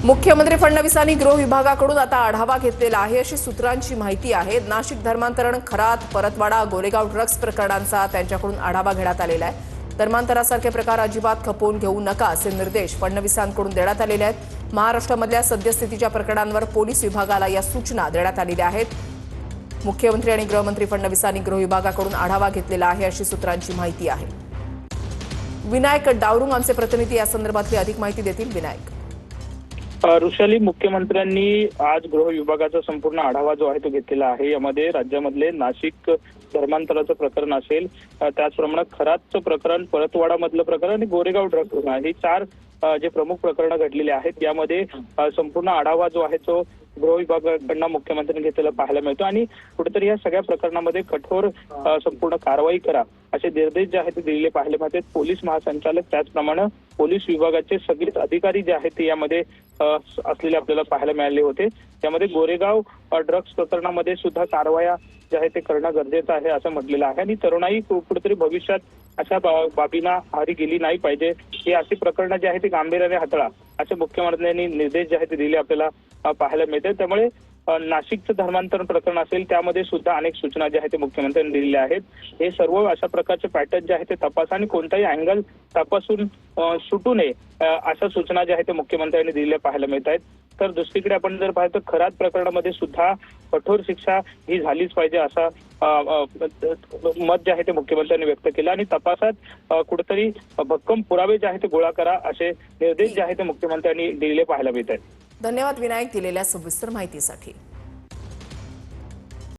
मुख्यमंत्री फडणवीसांनी गृह विभागाकडून आता आढावा घेतलेला आहे अशी सूत्रांची माहिती आहे। नाशिक धर्मांतरण, खरात, परतवाडा, गोरेगाव ड्रग्ज प्रकरणांचा त्यांच्याकडून आढावा घेण्यात आलेला आहे। धर्मांतरासारखे प्रकार अजिबात खपवून घेऊ नका असे निर्देश फडणवीसांकडून देण्यात आलेले आहेत। महाराष्ट्रामधल्या सद्यस्थितीच्या प्रकरणांवर पोलीस विभागाला या सूचना देण्यात आलेल्या आहेत। मुख्यमंत्री आणि गृहमंत्री फडणवीसांनी गृह विभागाकडून आढावा घेतलेला आहे अशी सूत्रांची माहिती आहे। विनायक डावरुंग आमचे प्रतिनिधी या संदर्भातली अधिक माहिती देतील। विनायक, ऋषाली, मुख्यमंत्र्यांनी आज गृह विभागाचा संपूर्ण आढावा जो आहे तो घेतलेला आहे। यामध्ये राज्यामधले नाशिक धर्मांतराचं प्रकरण असेल, त्याचप्रमाणे खरातचं प्रकरण, परतवाडा मधलं प्रकरण आणि गोरेगाव ड्रग्ज ही चार जे प्रमुख प्रकरणं घडलेली आहेत यामध्ये संपूर्ण आढावा जो आहे तो गृह विभागाकडून मुख्यमंत्र्यांनी घेतलेला पाहायला मिळतो आणि कुठेतरी या सगळ्या प्रकरणामध्ये कठोर संपूर्ण कारवाई करा असे निर्देश जे आहेत ते दिलेले पाहायला मिळतात। पोलीस महासंचालक त्याचप्रमाणे पोलीस विभागाचे सगळेच अधिकारी जे आहेत ते यामध्ये असलेले आपल्याला पाहायला मिळाले होते। त्यामध्ये गोरेगाव ड्रग्ज प्रकरणामध्ये सुद्धा कारवाया जे आहे ते करणं गरजेचं आहे असं म्हटलेलं आहे आणि तरुणाई कुठेतरी भविष्यात अशा बाबींना आहारी गेली नाही पाहिजे, हे अशी प्रकरणं जे आहे ते गांभीर्याने हाताळा असे मुख्यमंत्र्यांनी निर्देश जे आहेत ते दिले आपल्याला पाहायला मिळते। त्यामुळे नाशिकचं धर्मांतरण प्रकरण असेल त्यामध्ये सुद्धा अनेक सूचना ज्या आहेत ते मुख्यमंत्र्यांनी दिलेल्या आहेत। हे सर्व अशा प्रकारचे पॅटर्न जे आहेत ते तपासा आणि कोणताही अँगल तपासून सुटू नये अशा सूचना ज्या आहेत ते मुख्यमंत्र्यांनी दिलेल्या पाहायला मिळत आहेत। तर दुसरीकडे आपण जर पाहतो खरात प्रकरणामध्ये सुद्धा कठोर शिक्षा ही झालीच पाहिजे असा मत जे आहे ते मुख्यमंत्र्यांनी व्यक्त केलं आणि तपासात कुठेतरी भक्कम पुरावे जे आहेत ते गोळा करा असे निर्देश जे आहेत ते मुख्यमंत्र्यांनी दिलेले पाहायला मिळत आहेत। धन्यवाद विनायक दिलेल्या सविस्तर माहितीसाठी।